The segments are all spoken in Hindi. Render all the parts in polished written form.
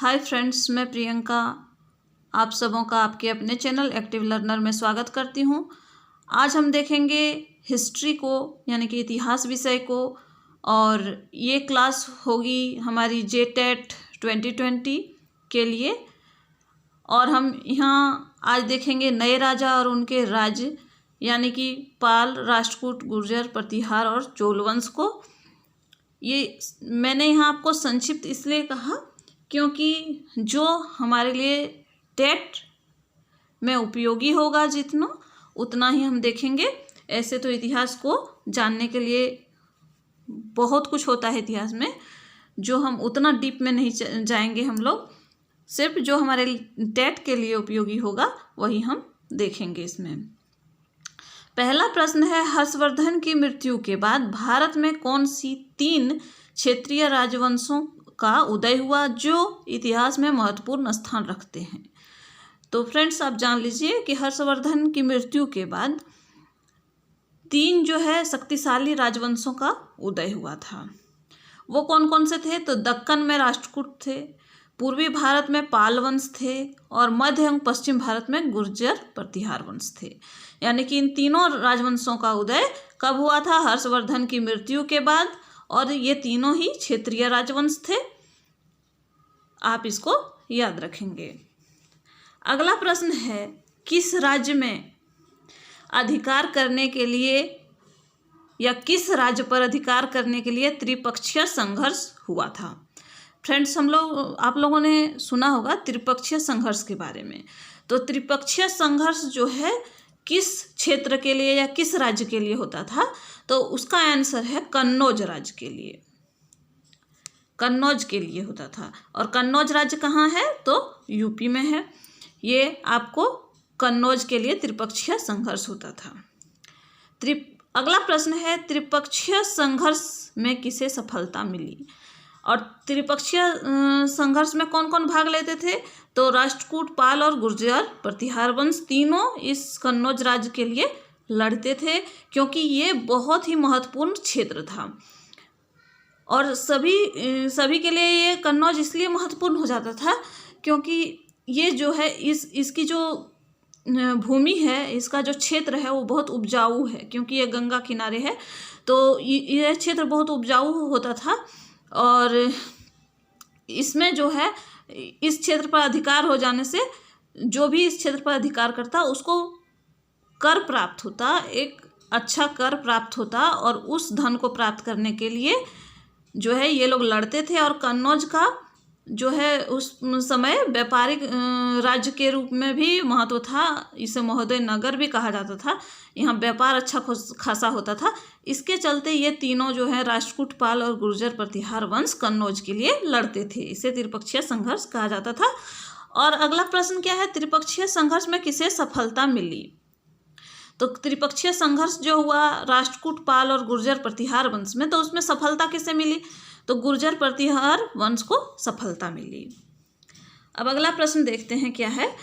हाय फ्रेंड्स, मैं प्रियंका आप सबों का आपके अपने चैनल एक्टिव लर्नर में स्वागत करती हूँ। आज हम देखेंगे हिस्ट्री को यानी कि इतिहास विषय को, और ये क्लास होगी हमारी JTET 2020 के लिए। और हम यहाँ आज देखेंगे नए राजा और उनके राज्य यानी कि पाल, राष्ट्रकूट, गुर्जर, प्रतिहार और चोल वंश को। ये मैंने यहाँ आपको संक्षिप्त इसलिए कहा क्योंकि जो हमारे लिए टेट में उपयोगी होगा जितना उतना ही हम देखेंगे। ऐसे तो इतिहास को जानने के लिए बहुत कुछ होता है इतिहास में, जो हम उतना डीप में नहीं जाएंगे। हम लोग सिर्फ जो हमारे टेट के लिए उपयोगी होगा वही हम देखेंगे इसमें। पहला प्रश्न है, हर्षवर्धन की मृत्यु के बाद भारत में कौन सी 3 क्षेत्रीय राजवंशों का उदय हुआ जो इतिहास में महत्वपूर्ण स्थान रखते हैं? तो फ्रेंड्स, आप जान लीजिए कि हर्षवर्धन की मृत्यु के बाद 3 जो है शक्तिशाली राजवंशों का उदय हुआ था। वो कौन कौन से थे? तो दक्कन में राष्ट्रकूट थे, पूर्वी भारत में पाल वंश थे और मध्य एवं पश्चिम भारत में गुर्जर, प्रतिहार वंश थे। यानी कि इन तीनों राजवंशों का उदय कब हुआ था? हर्षवर्धन की मृत्यु के बाद। और ये तीनों ही क्षेत्रीय राजवंश थे। आप इसको याद रखेंगे। अगला प्रश्न है, किस राज्य में अधिकार करने के लिए या किस राज्य पर अधिकार करने के लिए त्रिपक्षीय संघर्ष हुआ था? फ्रेंड्स, आप लोगों ने सुना होगा त्रिपक्षीय संघर्ष के बारे में। तो त्रिपक्षीय संघर्ष जो है किस क्षेत्र के लिए या किस राज्य के लिए होता था? तो उसका आंसर है कन्नौज राज्य के लिए। कन्नौज के लिए होता था। और कन्नौज राज्य कहाँ है? तो यूपी में है। ये आपको कन्नौज के लिए त्रिपक्षीय संघर्ष होता था। अगला प्रश्न है, त्रिपक्षीय संघर्ष में किसे सफलता मिली? और त्रिपक्षीय संघर्ष में कौन कौन भाग लेते थे? तो राष्ट्रकूट, पाल और गुर्जर, प्रतिहार वंश तीनों इस कन्नौज राज्य के लिए लड़ते थे, क्योंकि ये बहुत ही महत्वपूर्ण क्षेत्र था। और सभी के लिए ये कन्नौज इसलिए महत्वपूर्ण हो जाता था क्योंकि ये जो है इसकी जो भूमि है, इसका जो क्षेत्र है वो बहुत उपजाऊ है, क्योंकि ये गंगा किनारे है। तो ये क्षेत्र बहुत उपजाऊ होता था। और इसमें जो है इस क्षेत्र पर अधिकार हो जाने से जो भी इस क्षेत्र पर अधिकार करता उसको कर प्राप्त होता, एक अच्छा कर प्राप्त होता। और उस धन को प्राप्त करने के लिए जो है ये लोग लड़ते थे। और कन्नौज का जो है उस समय व्यापारिक राज्य के रूप में भी महत्व था। इसे महोदय नगर भी कहा जाता था। यहाँ व्यापार अच्छा खासा होता था। इसके चलते ये तीनों जो है राष्ट्रकूट, पाल और गुर्जर, प्रतिहार वंश कन्नौज के लिए लड़ते थे। इसे त्रिपक्षीय संघर्ष कहा जाता था। और अगला प्रश्न क्या है, त्रिपक्षीय संघर्ष में किसे सफलता मिली? तो त्रिपक्षीय संघर्ष जो हुआ राष्ट्रकूट, पाल और गुर्जर, प्रतिहार वंश में, तो उसमें सफलता किसे मिली? तो गुर्जर, प्रतिहार वंश को सफलता मिली। अब अगला प्रश्न देखते हैं क्या है।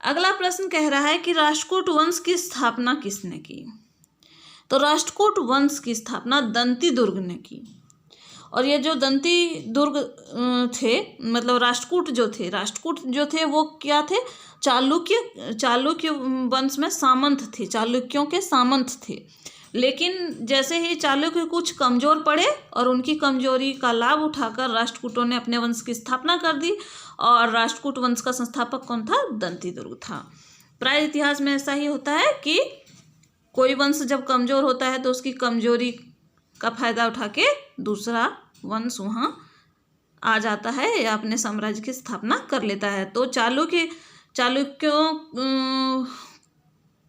अगला प्रश्न कह रहा है कि राष्ट्रकूट वंश की स्थापना किसने की? तो राष्ट्रकूट वंश की स्थापना दंती दुर्ग ने की। और ये जो दंती दुर्ग थे, मतलब राष्ट्रकूट जो थे वो क्या थे? चालुक्य वंश में सामंत थे, चालुक्यों के सामंत थे। लेकिन जैसे ही चालुक्य कुछ कमज़ोर पड़े और उनकी कमजोरी का लाभ उठाकर राष्ट्रकूटों ने अपने वंश की स्थापना कर दी। और राष्ट्रकूट वंश का संस्थापक कौन था? दंती दुर्ग था। प्राय इतिहास में ऐसा ही होता है कि कोई वंश जब कमज़ोर होता है तो उसकी कमजोरी का फायदा उठा के दूसरा वंश वहाँ आ जाता है या अपने साम्राज्य की स्थापना कर लेता है। तो चालुक्यों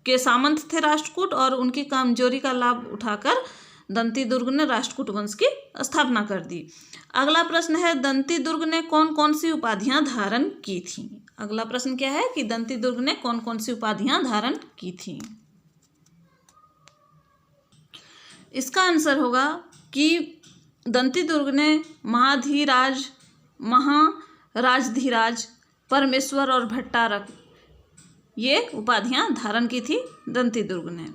के सामंत थे राष्ट्रकूट, और उनकी कमजोरी का लाभ उठाकर दंती दुर्ग ने राष्ट्रकूट वंश की स्थापना कर दी। अगला प्रश्न है, दंती दुर्ग ने कौन कौन सी उपाधियां धारण की थी? अगला प्रश्न क्या है कि दंती दुर्ग ने कौन कौन सी उपाधियां धारण की थी? इसका आंसर होगा कि दंती दुर्ग ने महाधीराज, महाराजधीराज, परमेश्वर और भट्टारक ये उपाधियां धारण की थी दंती दुर्ग ने।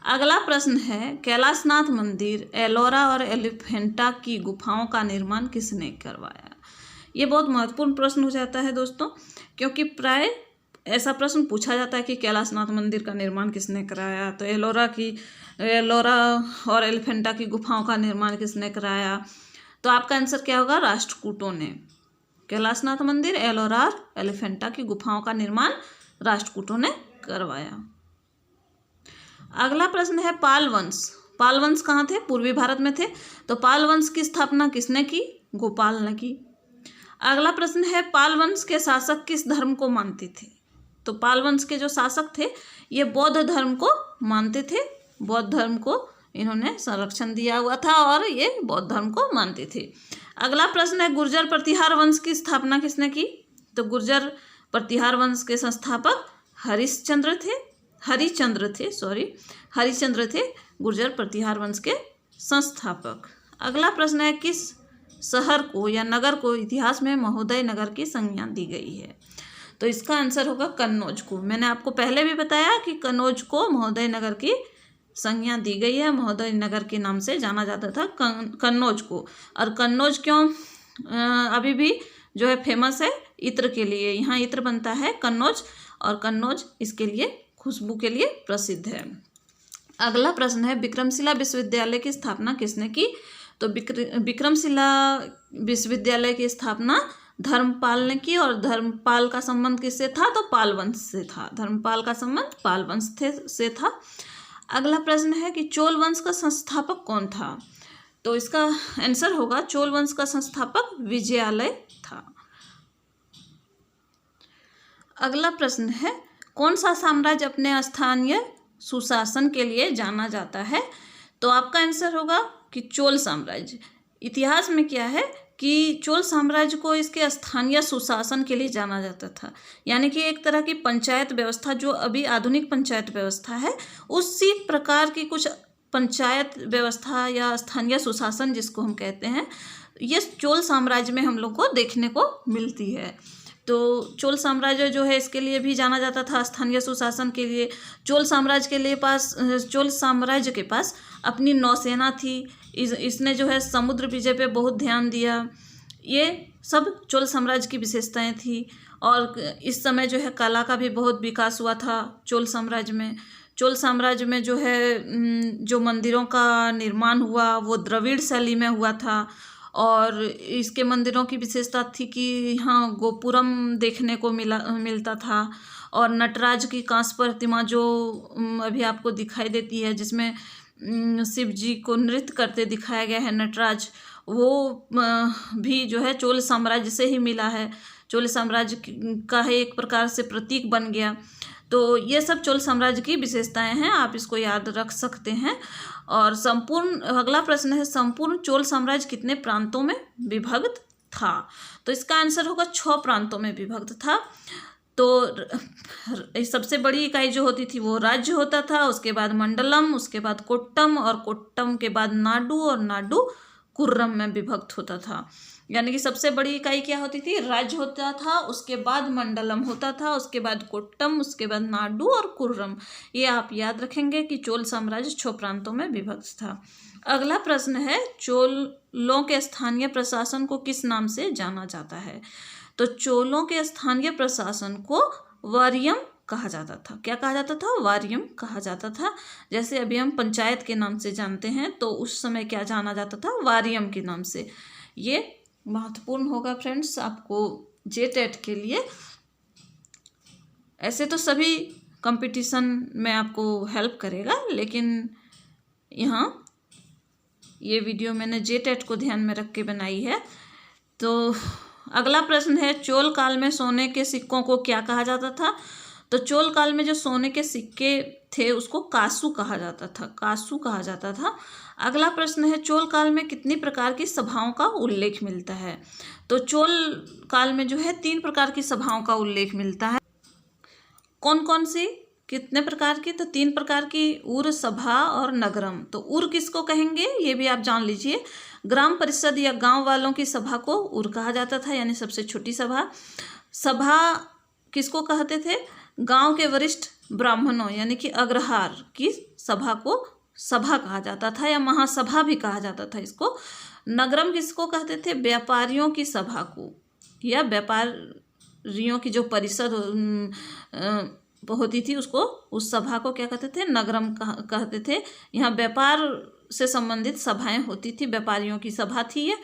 अगला प्रश्न है, कैलाशनाथ मंदिर, एलोरा और एलिफेंटा की गुफाओं का निर्माण किसने करवाया? ये बहुत महत्वपूर्ण प्रश्न हो जाता है दोस्तों, क्योंकि प्राय ऐसा प्रश्न पूछा जाता है कि कैलाशनाथ मंदिर का निर्माण किसने कराया। तो एलोरा और एलिफेंटा की गुफाओं का निर्माण किसने कराया। तो आपका आंसर क्या होगा, राष्ट्रकूटों ने। कैलाशनाथ मंदिर, एलोरा और एलिफेंटा की गुफाओं का निर्माण राष्ट्रकूटों ने करवाया। अगला प्रश्न है पाल वंश। पाल वंश कहाँ थे, पूर्वी भारत में थे। तो पाल वंश की स्थापना किसने की, गोपाल ने की। अगला प्रश्न है पाल वंश के शासक किस धर्म को मानते थे। तो पाल वंश के जो शासक थे ये बौद्ध धर्म को मानते थे। बौद्ध धर्म को इन्होंने संरक्षण दिया हुआ था और ये बौद्ध धर्म को मानते थे। अगला प्रश्न है गुर्जर प्रतिहार वंश की स्थापना किसने की। तो गुर्जर प्रतिहार वंश के संस्थापक हरिश्चंद्र थे गुर्जर प्रतिहार वंश के संस्थापक। अगला प्रश्न है किस शहर को या नगर को इतिहास में महोदय नगर की संज्ञा दी गई है। तो इसका आंसर होगा कन्नौज को। मैंने आपको पहले भी बताया कि कन्नौज को महोदय नगर की संज्ञा दी गई है। महोदय नगर के नाम से जाना जाता था कन्नौज को। और कन्नौज क्यों अभी भी जो है फेमस है, इत्र के लिए। यहाँ इत्र बनता है कन्नौज, और कन्नौज इसके लिए खुशबू के लिए प्रसिद्ध है। अगला प्रश्न है विक्रमशिला विश्वविद्यालय की स्थापना किसने की। तो विक्रमशिला विश्वविद्यालय की स्थापना धर्मपाल ने की, और धर्मपाल का संबंध किससे था, तो पाल वंश से था। धर्मपाल का संबंध पाल वंश से था। अगला प्रश्न है कि चोल वंश का संस्थापक कौन था। तो इसका आंसर होगा चोल वंश का संस्थापक विजयालय था। अगला प्रश्न है कौन सा साम्राज्य अपने स्थानीय सुशासन के लिए जाना जाता है। तो आपका आंसर होगा कि चोल साम्राज्य। इतिहास में क्या है कि चोल साम्राज्य को इसके स्थानीय सुशासन के लिए जाना जाता था, यानी कि एक तरह की पंचायत व्यवस्था, जो अभी आधुनिक पंचायत व्यवस्था है, उसी प्रकार की कुछ पंचायत व्यवस्था या स्थानीय सुशासन जिसको हम कहते हैं, ये चोल साम्राज्य में हम लोग को देखने को मिलती है। तो चोल साम्राज्य जो है इसके लिए भी जाना जाता था, स्थानीय सुशासन के लिए। चोल साम्राज्य के पास अपनी नौसेना थी। इसने जो है समुद्र विजय पे बहुत ध्यान दिया। ये सब चोल साम्राज्य की विशेषताएं थी। और इस समय जो है कला का भी बहुत विकास हुआ था चोल साम्राज्य में। चोल साम्राज्य में जो है जो मंदिरों का निर्माण हुआ वो द्रविड़ शैली में हुआ था। और इसके मंदिरों की विशेषता थी कि यहाँ गोपुरम देखने को मिलता था। और नटराज की कांस्य प्रतिमा जो अभी आपको दिखाई देती है, जिसमें शिव जी को नृत्य करते दिखाया गया है नटराज, वो भी जो है चोल साम्राज्य से ही मिला है। चोल साम्राज्य का है एक प्रकार से प्रतीक बन गया। तो ये सब चोल साम्राज्य की विशेषताएं हैं, आप इसको याद रख सकते हैं। और अगला प्रश्न है संपूर्ण चोल साम्राज्य कितने प्रांतों में विभक्त था। तो इसका आंसर होगा 6 प्रांतों में विभक्त था। तो सबसे बड़ी इकाई जो होती थी वो राज्य होता था, उसके बाद मंडलम, उसके बाद कोट्टम, और कोट्टम के बाद नाडु, और नाडु कुर्रम में विभक्त होता था। यानी कि सबसे बड़ी इकाई क्या होती थी, राज्य होता था, उसके बाद मंडलम होता था, उसके बाद कोट्टम, उसके बाद नाडु और कुर्रम। ये आप याद रखेंगे कि चोल साम्राज्य 6 प्रांतों में विभक्त था। अगला प्रश्न है चोलों के स्थानीय प्रशासन को किस नाम से जाना जाता है। तो चोलों के स्थानीय प्रशासन को वारियम कहा जाता था। क्या कहा जाता था, वारियम कहा जाता था। जैसे अभी हम पंचायत के नाम से जानते हैं, तो उस समय क्या जाना जाता था, वारियम के नाम से। ये महत्वपूर्ण होगा फ्रेंड्स आपको जेटेट के लिए। ऐसे तो सभी कंपटीशन में आपको हेल्प करेगा, लेकिन यहाँ ये वीडियो मैंने जेटेट को ध्यान में रख के बनाई है। तो अगला प्रश्न है चोल काल में सोने के सिक्कों को क्या कहा जाता था। तो चोल काल में जो सोने के सिक्के थे उसको कासू कहा जाता था। अगला प्रश्न है चोल काल में कितनी प्रकार की सभाओं का उल्लेख मिलता है। तो चोल काल में जो है 3 प्रकार की सभाओं का उल्लेख मिलता है। कौन कौन सी, कितने प्रकार की, तो 3 प्रकार की, उर, सभा और नगरम। तो उर किसको कहेंगे ये भी आप जान लीजिए। ग्राम परिषद या गांव वालों की सभा को उर कहा जाता था, यानी सबसे छोटी सभा। सभा किसको कहते थे, गांव के वरिष्ठ ब्राह्मणों यानी कि अग्रहार की सभा को सभा कहा जाता था, या महासभा भी कहा जाता था इसको। नगरम किसको कहते थे, व्यापारियों की सभा को या व्यापारियों की जो परिषद होती थी उसको, उस सभा को क्या कहते थे, नगरम कहते थे। यहाँ व्यापार से संबंधित सभाएं होती थी, व्यापारियों की सभा थी ये।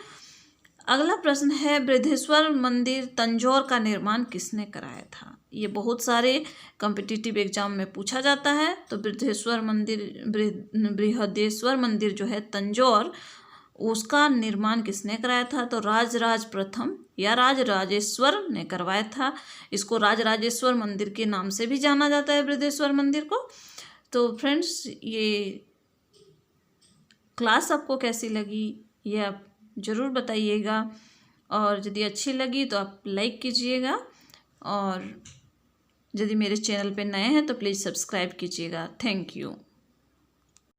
अगला प्रश्न है, बृहदेश्वर मंदिर तंजौर का निर्माण किसने कराया था? ये बहुत सारे कॉम्पिटिटिव एग्जाम में पूछा जाता है। तो बृहदेश्वर मंदिर जो है तंजौर, उसका निर्माण किसने कराया था? तो राजराज प्रथम या राजराजेश्वर ने करवाया था। इसको राजराजेश्वर मंदिर के नाम से भी जाना जाता है, बृहदेश्वर मंदिर को। तो फ्रेंड्स, ये क्लास आपको कैसी लगी ये आप ज़रूर बताइएगा, और यदि अच्छी लगी तो आप लाइक कीजिएगा, और यदि मेरे चैनल पे नए हैं तो प्लीज़ सब्सक्राइब कीजिएगा। Thank you.